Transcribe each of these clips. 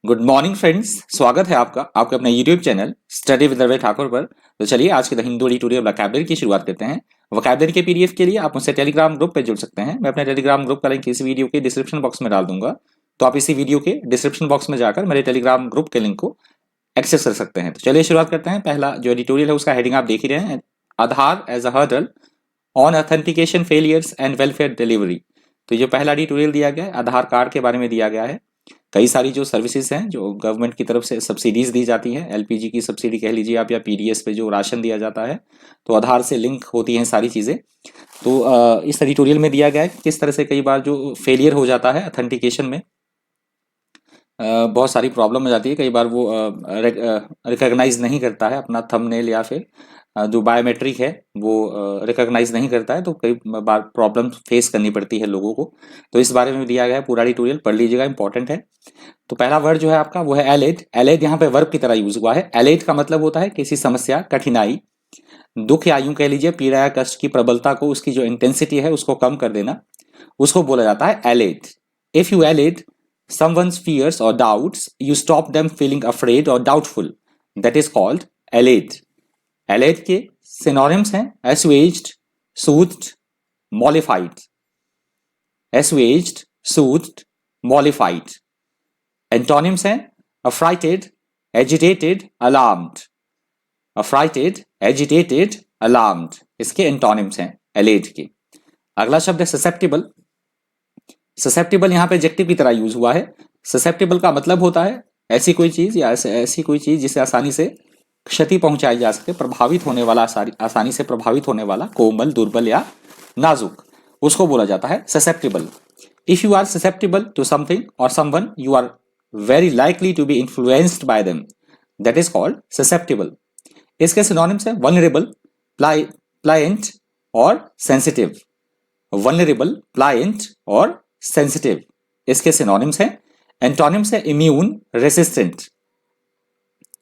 Good morning friends, स्वागत है आपका आपके अपने YouTube channel study with Ravi Thakur पर। तो चलिए आज के द हिंदू ट्यूटोरियल वोकैबुलरी की शुरुआत करते हैं। वोकैबुलरी के पीडीएफ के लिए आप मुझसे टेलीग्राम ग्रुप पे जुड़ सकते हैं। मैं अपने टेलीग्राम ग्रुप का लिंक इस वीडियो के डिस्क्रिप्शन बॉक्स में डाल दूंगा, तो आप इसी वीडियो के डिस्क्रिप्शन बॉक्स में जाकर मेरे टेलीग्राम ग्रुप के लिंक को एक्सेस कर सकते हैं। तो चलिए शुरुआत करते हैं। पहला जो एडिटोरियल है उसका हेडिंग आप देख ही रहे हैं, Aadhaar as a hurdle on authentication failures and welfare delivery. तो जो पहला एडिटोरियल दिया गया है आधार कार्ड के बारे में दिया गया है। कई सारी जो सर्विसेज हैं जो गवर्नमेंट की तरफ से सब्सिडीज दी जाती हैं, एलपीजी की सब्सिडी कह लीजिए आप, या पीडीएस पे जो राशन दिया जाता है, तो आधार से लिंक होती हैं सारी चीज़ें। तो इस एडिटोरियल में दिया गया है कि किस तरह से कई बार जो फेलियर हो जाता है ऑथेंटिकेशन में, बहुत सारी प्रॉब्लम हो जाती है। कई बार वो रिकॉग्नाइज नहीं करता है अपना थंबनेल, या फिर जो बायोमेट्रिक है वो रिकॉग्नाइज नहीं करता है, तो कई बार प्रॉब्लम फेस करनी पड़ती है लोगों को। तो इस बारे में दिया गया है, पूरा ट्यूटोरियल पढ़ लीजिएगा, इंपॉर्टेंट है। तो पहला वर्ड जो है आपका वो है एलेड। एलेड यहाँ पे वर्ब की तरह यूज हुआ है। एलेड का मतलब होता है किसी समस्या, कठिनाई, दुख, या यूं कह लीजिए पीड़ा या कष्ट की प्रबलता को, उसकी जो इंटेंसिटी है उसको कम कर देना, उसको बोला जाता है allayed. If you allayed someone's fears or doubts, you stop them feeling afraid or doubtful. That is called allayed. Allayed के synonyms हैं assuaged, soothed, mollified. Assuaged, soothed, mollified. Antonyms हैं affrighted, agitated, alarmed. Affrighted, agitated, alarmed. इसके antonyms हैं allayed के। अगला शब्द है susceptible. Susceptible यहाँ पे एडजेक्टिव की तरह यूज हुआ है। ससेप्टेबल का मतलब होता है ऐसी कोई चीज या ऐसी कोई चीज जिसे आसानी से क्षति पहुंचाई जा सके, प्रभावित होने वाला, आसानी से प्रभावित होने वाला, कोमल, दुर्बल या नाजुक, उसको बोला जाता है susceptible. If you are susceptible to something or someone, you are very likely to be influenced by them, that is called susceptible. इसके सिनोनिम्स है वल्नरेबल, प्लायंट और सेंसिटिव। वल्नरेबल, प्लायंट और सेंसिटिव इसके सिनोनिम्स हैं। एंटोनिम्स है immune, resistant.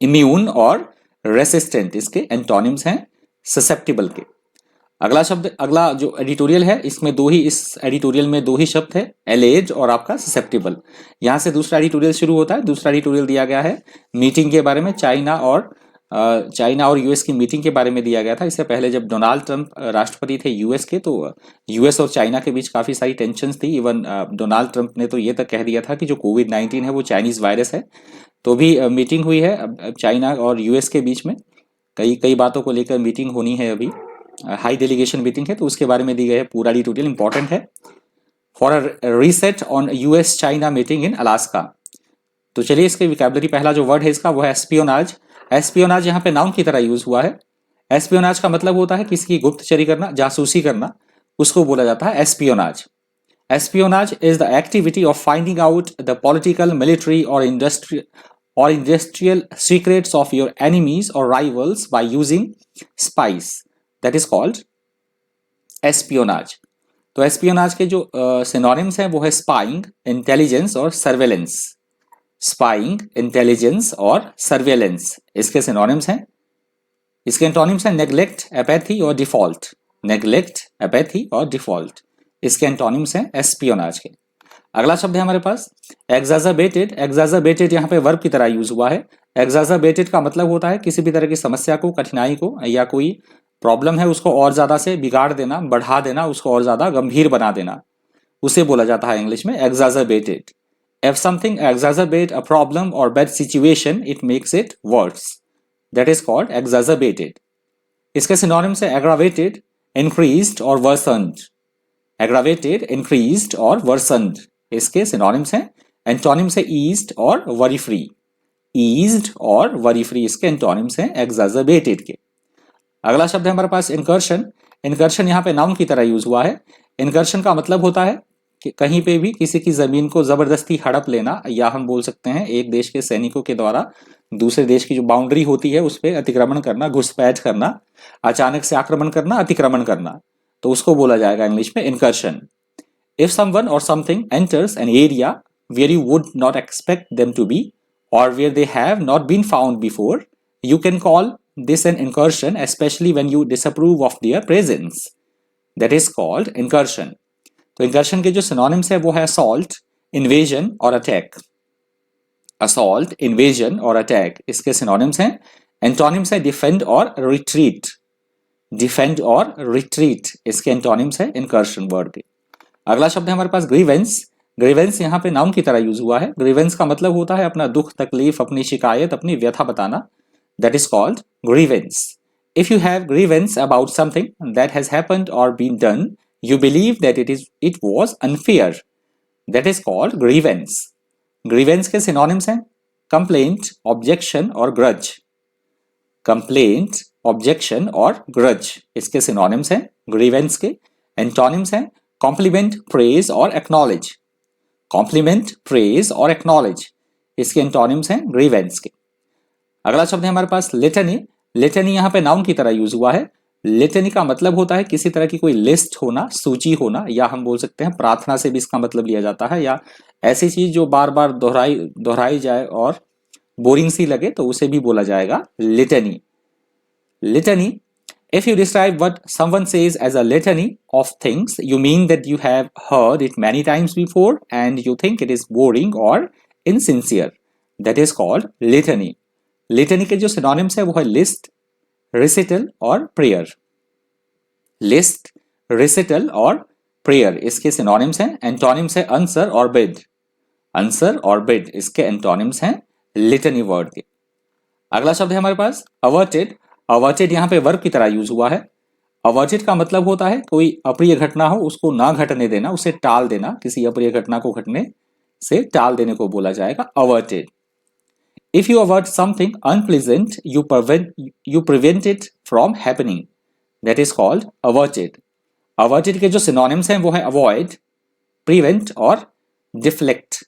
Immune और resistant इसके antonyms हैं ससेप्टेबल के। अगला शब्द, अगला जो एडिटोरियल है इसमें इस एडिटोरियल में दो ही शब्द है, एलेज और आपका ससेप्टेबल। यहां से दूसरा एडिटोरियल शुरू होता है। दूसरा एडिटोरियल दिया गया है मीटिंग के बारे में, चाइना और यूएस की मीटिंग के बारे में दिया गया था। इससे पहले जब डोनाल्ड ट्रंप राष्ट्रपति थे यूएस के, तो यूएस और चाइना के बीच काफी सारी टेंशन्स थी। इवन डोनाल्ड ट्रंप ने तो ये तक कह दिया था कि जो कोविड-19 है वो चाइनीज वायरस है। तो भी मीटिंग हुई है अब चाइना और यूएस के बीच में, कई बातों को लेकर मीटिंग होनी है। अभी हाई डेलीगेशन मीटिंग है, तो उसके बारे में दी गई है। पूरा डिटेल इंपॉर्टेंट है। For a reset on US China meeting in Alaska. तो चलिए इसके विकैबुलरी, पहला जो वर्ड है इसका वो है एस्पियोनाज। एस्पियोनाज यहाँ पे नाउन की तरह यूज हुआ है। एस्पियोनाज का मतलब होता है किसी की गुप्तचरी करना, जासूसी करना, उसको बोला जाता है espionage. Espionage is the activity of finding out the political, military और industrial secrets of your enemies और rivals by using spies, that is called espionage. तो एस्पियोनाज के जो सिनोनिम्स हैं वो है स्पाइंग, इंटेलिजेंस और सर्वेलेंस। स्पाइंग, इंटेलिजेंस और सर्वेलेंस इसके सिनोनिम्स हैं। इसके एंटोनिम्स हैं नेग्लेक्ट, एपैथी और डिफॉल्ट। नेग्लेक्ट, एपैथी और डिफॉल्ट इसके एंटोनिम्स हैं एस्पियोनाज के। अगला शब्द है हमारे पास एग्जाजरबेटेड। एग्जाजरबेटेड यहाँ पे वर्ब की तरह यूज हुआ है। एग्जाजरबेटेड का मतलब होता है किसी भी तरह की समस्या को, कठिनाई को, या कोई प्रॉब्लम है उसको और ज्यादा से बिगाड़ देना, बढ़ा देना, उसको और ज्यादा गंभीर बना देना, उसे बोला जाता है इंग्लिश में एग्जाजरबेटेड। If something exacerbates a problem or bad situation, it makes it worse. That is called exacerbated. इसके synonyms है aggravated, increased और worsened. Aggravated, increased और worsened इसके synonyms हैं। Antonyms है eased और worry free. Eased और worry free इसके antonyms हैं exacerbated के। अगला शब्द है हमारे पास incursion. Incursion यहाँ पे noun की तरह यूज हुआ है। Incursion का मतलब होता है कि कहीं पे भी किसी की जमीन को जबरदस्ती हड़प लेना, या हम बोल सकते हैं एक देश के सैनिकों के द्वारा दूसरे देश की जो बाउंड्री होती है उस पर अतिक्रमण करना, घुसपैठ करना, अचानक से आक्रमण करना, अतिक्रमण करना, तो उसको बोला जाएगा इंग्लिश में incursion. If someone or something enters an area where you would not expect them to be or where they have not been found before, you can call this an incursion, especially when you disapprove of their presence, that is called incursion. तो incursion के जो synonyms है वो है assault, invasion और attack. Assault, invasion और attack इसके synonyms हैं। एंटोनिम्स है डिफेंड और रिट्रीट, डिफेंड और रिट्रीट इसके एंटोनिम्स है इनकर्शन वर्ड के। अगला शब्द है हमारे पास ग्रीवेंस। ग्रीवेंस यहाँ पे नाउन की तरह यूज हुआ है। ग्रीवेंस का मतलब होता है अपना दुख, तकलीफ, अपनी शिकायत, अपनी व्यथा बताना। That is called grievance. If you have grievance about something that has happened or been done, you believe that it was unfair, that is called grievance. grievance के synonyms हैं complaint, objection और grudge। complaint, objection और grudge इसके synonyms हैं grievance के। antonyms हैं compliment, praise और acknowledge। compliment, praise और acknowledge इसके antonyms हैं grievance के। अगला शब्द है हमारे पास litany। litany यहाँ पे noun की तरह यूज हुआ है। लिटनी का मतलब होता है किसी तरह की कोई लिस्ट होना, सूची होना, या हम बोल सकते हैं प्रार्थना से भी इसका मतलब लिया जाता है, या ऐसी चीज जो बार बार दोहराई जाए और बोरिंग सी लगे तो उसे भी बोला जाएगा litany. Litany, if you describe what someone says as a litany of things you mean that you have heard it many times before and you think it is boring or insincere, that is called litany. Litany के जो synonyms है वो है list, रिसिटल और prayer. List, रिसिटल और prayer इसके synonyms हैं। Antonyms है आंसर और बिड। आंसर और बिड इसके एंटोनिम्स हैं लिटनी वर्ड के। अगला शब्द है हमारे पास अवर्टेड। अवर्टेड यहाँ पे वर्ब की तरह यूज हुआ है। अवर्टेड का मतलब होता है कोई अप्रिय घटना हो उसको ना घटने देना, उसे टाल देना, किसी अप्रिय घटना को घटने से टाल देने को बोला जाएगा averted. If you avert something unpleasant, you prevent it from happening. That is called averted. Averted के जो synonyms हैं वो है avoid, prevent और deflect.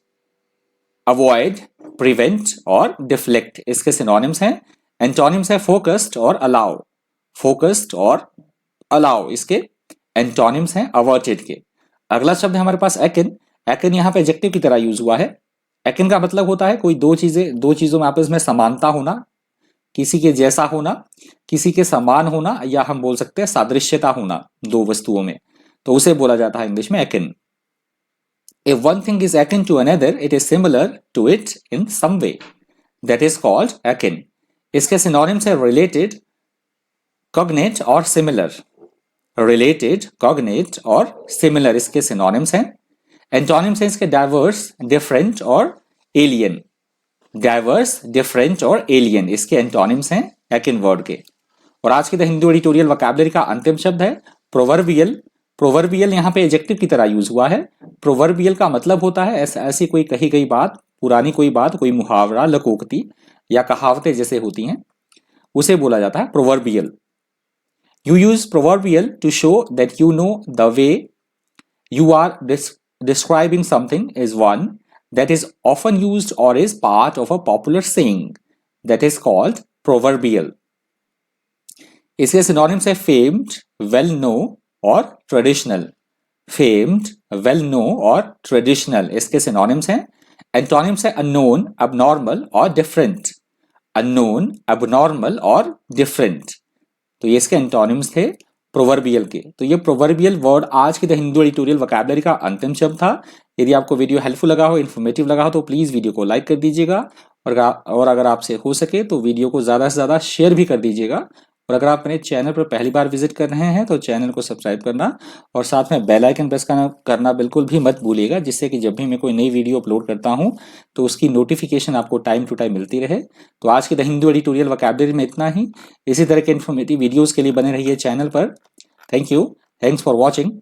Avoid, prevent और deflect इसके synonyms हैं। Antonyms है focused और allow. Focused और allow इसके antonyms हैं averted के। अगला शब्द है हमारे पास akin. akin यहाँ पे adjective की तरह यूज हुआ है। एकिन का मतलब होता है कोई दो चीजों में आपस में समानता होना, किसी के जैसा होना, किसी के समान होना, या हम बोल सकते हैं सादृश्यता होना दो वस्तुओं में, तो उसे बोला जाता है इंग्लिश में akin. If one thing is akin to another it is similar to it in some way, that is called akin. इसके सिनोनिम्स है रिलेटेड, कॉग्नेट और सिमिलर। रिलेटेड, कॉग्नेट और सिमिलर इसके सिनोनिम्स हैं। एंटोनिम्स हैं इसके डाइवर्स, डिफरेंट और alien. Diverse, different और एलियन इसके एंटोनिम्स हैं एकिन वर्ड के। और आज की द हिंदू एडिटोरियल वोकैबुलरी का अंतिम शब्द है प्रोवर्बियल। प्रोवर्बियल यहाँ पे एडजेक्टिव की तरह यूज हुआ है। प्रोवर्बियल का मतलब होता है ऐसी कोई कही गई बात, पुरानी कोई बात, कोई मुहावरा, लकोक्ति या कहावतें जैसे होती हैं, उसे बोला जाता है proverbial. You use proverbial to show that you know the way you are describing something is one that is often used or is part of a popular saying that is called proverbial. इसके synonyms है famed, well known और traditional. famed, well known और traditional इसके synonyms हैं। antonyms है unknown, abnormal और different. unknown, abnormal और different. तो ये इसके antonyms थे प्रोवर्बियल के। तो ये प्रोवर्बियल वर्ड आज की द हिंदू एडिटोरियल वोकैबुलरी का अंतिम शब्द था। यदि आपको वीडियो हेल्पफुल लगा हो, इन्फॉर्मेटिव लगा हो, तो प्लीज वीडियो को लाइक कर दीजिएगा और अगर आपसे हो सके तो वीडियो को ज्यादा से ज्यादा शेयर भी कर दीजिएगा। और अगर आप मेरे चैनल पर पहली बार विजिट कर रहे हैं तो चैनल को सब्सक्राइब करना और साथ में बेल आइकन प्रेस करना बिल्कुल भी मत भूलिएगा, जिससे कि जब भी मैं कोई नई वीडियो अपलोड करता हूं तो उसकी नोटिफिकेशन आपको टाइम टू टाइम मिलती रहे। तो आज की द हिंदू एडिटोरियल वोकैबुलरी में इतना ही। इसी तरह के इन्फॉर्मेटिव वीडियोज के लिए बने रहिए चैनल पर। Thank you, thanks for watching.